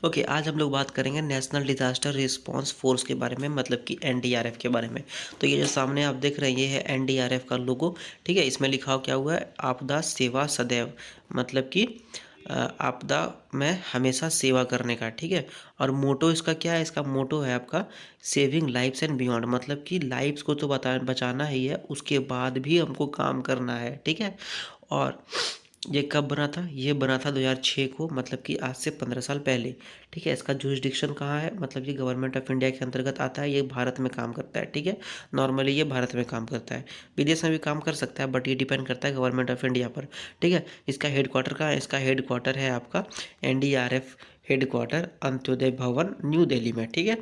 Okay, आज हम लोग बात करेंगे नेशनल डिज़ास्टर रिस्पांस फोर्स के बारे में, मतलब कि एनडीआरएफ के बारे में। तो ये जो सामने आप देख रहे हैं ये है एनडीआरएफ का लोगो। ठीक है, इसमें लिखा हुआ क्या हुआ है, आपदा सेवा सदैव, मतलब कि आपदा में हमेशा सेवा करने का। ठीक है, और मोटो इसका क्या है, इसका मोटो है आपका सेविंग लाइफ्स एंड बियॉन्ड, मतलब कि लाइफ्स को तो बचाना ही है, उसके बाद भी हमको काम करना है। ठीक है, और ये कब बना था, ये बना था 2006 को, मतलब कि आज से 15 साल पहले। ठीक है, इसका जुरिसडिक्शन कहाँ है, मतलब ये गवर्नमेंट ऑफ इंडिया के अंतर्गत आता है, ये भारत में काम करता है। ठीक है, नॉर्मली ये भारत में काम करता है, विदेश में भी काम कर सकता है, बट ये डिपेंड करता है गवर्नमेंट ऑफ इंडिया पर। ठीक है, इसका हेडक्वार्टर कहाँ है, इसका हेडक्वार्टर है आपका एनडीआरएफ हेडक्वार्टर अंत्योदय भवन न्यू दिल्ली में। ठीक है,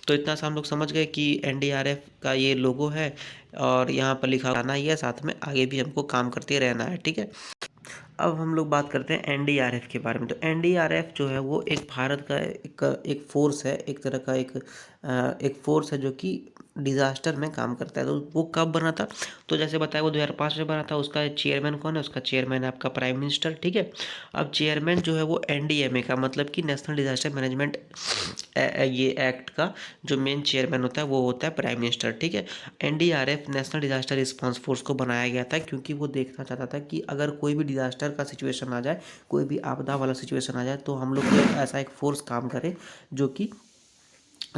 तो इतना सा हम लोग समझ गए कि एनडीआरएफ का ये लोगो है, और यहाँ पर लिखा आना ही है, साथ में आगे भी हमको काम करते रहना है। ठीक है, अब हम लोग बात करते हैं एनडीआरएफ के बारे में। तो एनडीआरएफ जो है वो एक भारत का एक फोर्स है, एक तरह का एक फोर्स है जो कि डिज़ास्टर में काम करता है। तो वो कब बना था, तो जैसे बताया वो 2005 में बना था। उसका चेयरमैन कौन है, उसका चेयरमैन है आपका प्राइम मिनिस्टर। ठीक है, अब चेयरमैन जो है वो एनडीएमए का, मतलब कि नेशनल डिज़ास्टर मैनेजमेंट ये एक्ट का जो मेन चेयरमैन होता है वो होता है प्राइम मिनिस्टर। ठीक है, NDRF national disaster response force को बनाया गया था क्योंकि वो देखना चाहता था कि अगर कोई भी डिज़ास्टर का सिचुएशन आ जाए, कोई भी आपदा वाला सिचुएशन आ जाए, तो हम लोग ऐसा एक फोर्स काम करे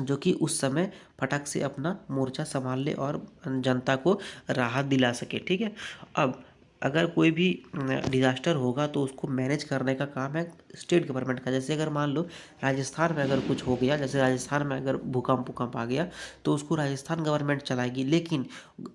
जो कि उस समय फटाक से अपना मोर्चा संभाल ले और जनता को राहत दिला सके। ठीक है, अब अगर कोई भी डिज़ास्टर होगा तो उसको मैनेज करने का काम है स्टेट गवर्नमेंट का। जैसे अगर मान लो राजस्थान में अगर कुछ हो गया, जैसे राजस्थान में अगर भूकंप आ गया, तो उसको राजस्थान गवर्नमेंट चलाएगी, लेकिन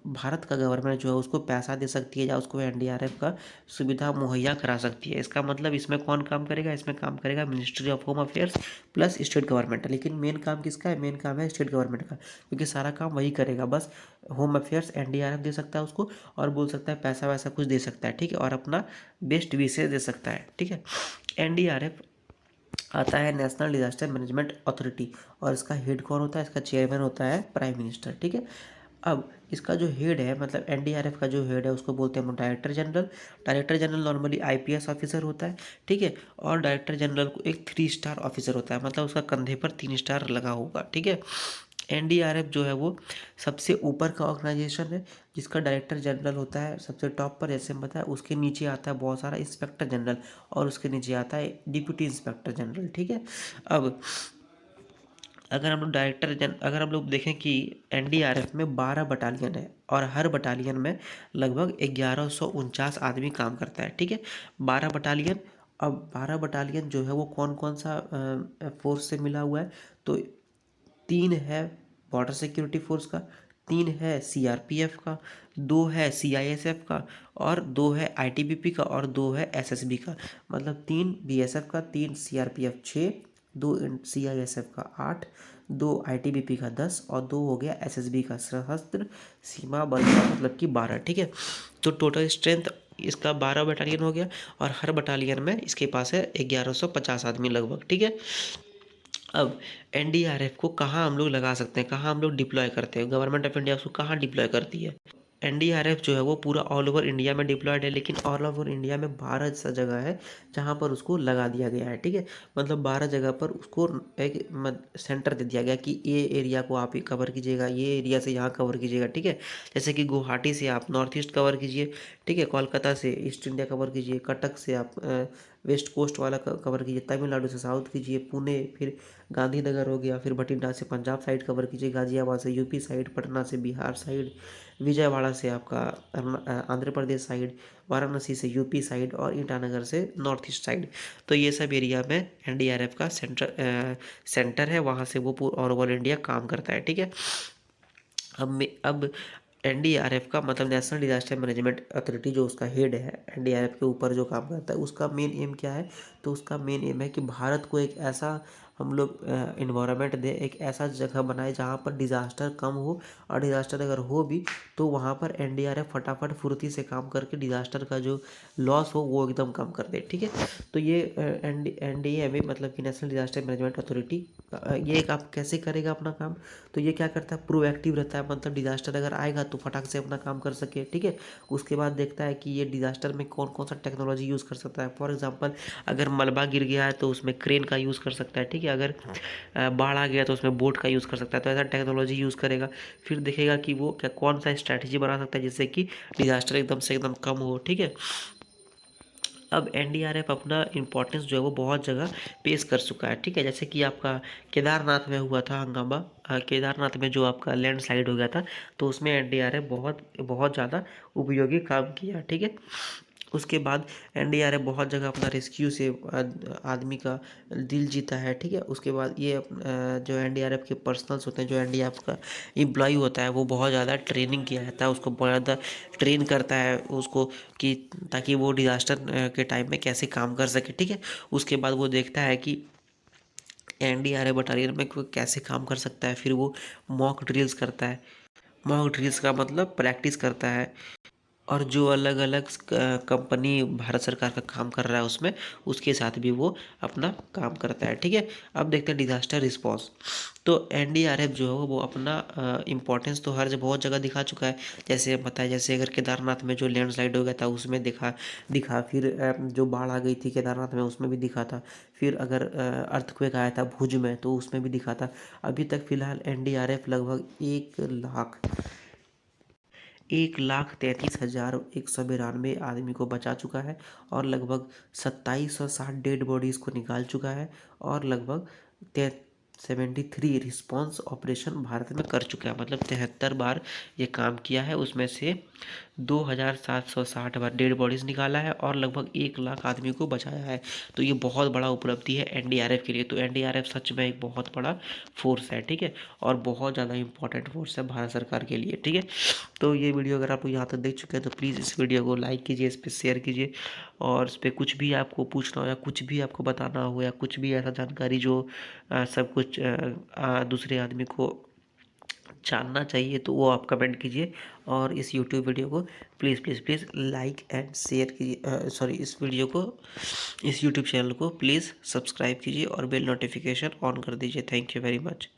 भारत का गवर्नमेंट जो है उसको पैसा दे सकती है या उसको एनडीआरएफ का सुविधा मुहैया करा सकती है। इसका मतलब इसमें कौन काम करेगा, इसमें काम करेगा ministry of home affairs plus state government. लेकिन मेन काम किसका है, मेन काम है स्टेट गवर्नमेंट का, क्योंकि सारा काम वही करेगा। बस होम अफेयर्स एनडीआरएफ दे सकता है उसको, और बोल सकता है पैसा वैसा कुछ दे सकता है। ठीक है, और अपना बेस्ट विशेष दे सकता है। ठीक है, एनडीआरएफ आता है नेशनल डिजास्टर मैनेजमेंट अथॉरिटी, और इसका हेड कौन होता है, इसका चेयरमैन होता है प्राइम मिनिस्टर। ठीक है, अब इसका जो हेड है, मतलब एनडीआरएफ का जो हेड है उसको बोलते हैं director general. Director general normally IPS officer होता है। ठीक है, और डायरेक्टर जनरल को एक 3 स्टार ऑफिसर होता है, मतलब उसका कंधे पर 3 स्टार लगा होगा। ठीक है, एनडीआरएफ जो है वो सबसे ऊपर का ऑर्गेनाइजेशन है, जिसका डायरेक्टर जनरल होता है सबसे टॉप पर, जैसे हम बताया। उसके नीचे आता है बहुत सारा इंस्पेक्टर जनरल, और उसके नीचे आता है डिप्यूटी इंस्पेक्टर जनरल। ठीक है, अब अगर हम लोग देखें कि एनडीआरएफ में 12 बटालियन है, और हर बटालियन में लगभग 1149 आदमी काम करता है। ठीक है, 12 बटालियन। अब 12 बटालियन जो है वो कौन कौन सा फोर्स से मिला हुआ है, तो 3 है बॉर्डर सिक्योरिटी फोर्स का, 3 है सीआरपीएफ का, 2 है सीआईएसएफ का, और 2 है आईटीबीपी का, और 2 है एसएसबी का। मतलब 3 बीएसएफ का, 3 सीआरपीएफ, 6, 2 सीआईएसएफ का, 8, 2 आईटीबीपी का, 10, और 2 हो गया एसएसबी का, सशस्त्र सीमा बल का, मतलब कि 12। ठीक है, तो टोटल स्ट्रेंथ इसका 12 बटालियन हो गया, और हर बटालियन में इसके पास है 1150 आदमी लगभग। ठीक है, अब एनडीआरएफ को कहाँ हम लोग लगा सकते हैं, कहाँ हम लोग डिप्लॉय करते हैं, गवर्नमेंट ऑफ इंडिया उसको कहाँ डिप्लॉय करती है। एनडीआरएफ जो है वो पूरा ऑल ओवर इंडिया में डिप्लॉयड है, लेकिन ऑल ओवर इंडिया में 12 ऐसा जगह है जहाँ पर उसको लगा दिया गया है। ठीक है, मतलब 12 जगह पर उसको एक सेंटर दे दिया गया कि ये एरिया को आप ही कवर कीजिएगा, ये एरिया से यहाँ कवर कीजिएगा। ठीक है, जैसे कि गुवाहाटी से आप नॉर्थ ईस्ट कवर कीजिए। ठीक है, कोलकाता से ईस्ट इंडिया कवर कीजिए, कटक से आप वेस्ट कोस्ट वाला कवर कीजिए, तमिलनाडु से साउथ कीजिए, पुणे, फिर गांधीनगर हो गया, फिर बठिंडा से पंजाब साइड कवर कीजिए, गाजियाबाद से यूपी साइड, पटना से बिहार साइड, विजयवाड़ा से आपका आंध्र प्रदेश साइड, वाराणसी से यूपी साइड, और ईटानगर से नॉर्थ ईस्ट साइड। तो ये सब एरिया में एनडीआरएफ का सेंटर है, वहाँ से वो पूरा ऑल ओवर इंडिया काम करता है। ठीक है, अब एनडीआरएफ का मतलब नेशनल डिजास्टर मैनेजमेंट अथॉरिटी, जो उसका हेड है एनडीआरएफ के ऊपर जो काम करता है, उसका मेन एम क्या है, तो उसका मेन एम है कि भारत को एक ऐसा हम लोग इन्वायरमेंट दे, एक ऐसा जगह बनाए जहाँ पर डिज़ास्टर कम हो, और डिज़ास्टर अगर हो भी तो वहाँ पर एनडीआरएफ फटाफट फुर्ती से काम करके डिज़ास्टर का जो लॉस हो वो एकदम कम कर दे। ठीक है, तो ये एनडीएमए मतलब कि नेशनल डिजास्टर मैनेजमेंट अथॉरिटी, ये एक आप कैसे करेगा अपना काम, तो ये क्या करता है, प्रोएक्टिव रहता है, मतलब डिजास्टर अगर आएगा तो फटाक से अपना काम कर सके। ठीक है, उसके बाद देखता है कि ये डिजास्टर में कौन कौन सा टेक्नोलॉजी यूज़ कर सकता है। फॉर एग्जांपल अगर मलबा गिर गया है तो उसमें क्रेन का यूज़ कर सकता है। ठीक है, ठीक है। अगर बाढ़ आ गया तो उसमें बोट का यूज़ कर सकता है, तो ऐसा टेक्नोलॉजी यूज़ करेगा। फिर देखेगा कि वो क्या कौन सा स्ट्रैटेजी बना सकता है जिससे कि डिज़ास्टर एकदम से एकदम कम हो, ठीक है। अब एनडीआरएफ अपना इम्पोर्टेंस जो है वो बहुत जगह पेश कर चुका है, ठीक है। जैसे कि आपका केदारनाथ में हुआ था हंगामा, केदारनाथ में जो आपका लैंडस्लाइड हो गया था, तो उसमें एनडीआरएफ बहुत बहुत ज़्यादा उपयोगी काम किया, ठीक है। उसके बाद एनडीआरएफ बहुत जगह अपना रेस्क्यू से आदमी का दिल जीता है, ठीक है। उसके बाद ये जो एनडीआरएफ के पर्सनल्स होते हैं, जो एनडीआरएफ का एम्प्लॉय होता है, वो बहुत ज़्यादा ट्रेनिंग किया जाता है, उसको बहुत ज़्यादा ट्रेन करता है उसको, कि ताकि वो डिज़ास्टर के टाइम में कैसे काम कर सके, ठीक है। उसके बाद वो देखता है कि एनडीआरएफ बटालियन में कोई कैसे काम कर सकता है, फिर वो मॉक ड्रिल्स करता है। मॉक ड्रिल्स का मतलब प्रैक्टिस करता है, और जो अलग अलग कंपनी भारत सरकार का काम कर रहा है उसमें, उसके साथ भी वो अपना काम करता है, ठीक है। अब देखते हैं डिज़ास्टर रिस्पॉन्स। तो एनडीआरएफ जो है वो अपना इम्पोर्टेंस तो हर जगह बहुत जगह दिखा चुका है। जैसे बताया, जैसे अगर केदारनाथ में जो लैंडस्लाइड हो गया था उसमें दिखा दिखा फिर जो बाढ़ आ गई थी केदारनाथ में उसमें भी दिखा था। फिर अगर अर्थक्वेक आया था भुज में तो उसमें भी दिखा था। अभी तक फ़िलहाल एनडीआरएफ लगभग 1,33,192 आदमी को बचा चुका है, और लगभग 2760 डेड बॉडीज़ को निकाल चुका है, और लगभग 73 रिस्पॉन्स ऑपरेशन भारत में कर चुका है। मतलब 73 बार ये काम किया है, उसमें से 2,760 बार डेड बॉडीज़ निकाला है, और लगभग 1 लाख आदमी को बचाया है। तो ये बहुत बड़ा उपलब्धि है एनडीआरएफ के लिए। तो एनडीआरएफ सच में एक बहुत बड़ा फोर्स है, ठीक है, और बहुत ज़्यादा इंपॉर्टेंट फोर्स है भारत सरकार के लिए, ठीक है। तो ये वीडियो अगर आप यहाँ तक देख चुके हैं तो प्लीज़ इस वीडियो को लाइक कीजिए, इस पर शेयर कीजिए, और इस पर कुछ भी आपको पूछना हो या कुछ भी आपको बताना हो या कुछ भी ऐसा जानकारी जो सब कुछ दूसरे आदमी को जानना चाहिए, तो वो आप कमेंट कीजिए। और इस यूट्यूब वीडियो को please please please like and share कीजिए, सॉरी, इस वीडियो को, इस यूट्यूब चैनल को प्लीज़ सब्सक्राइब कीजिए और बेल नोटिफिकेशन ऑन कर दीजिए। Thank you very much.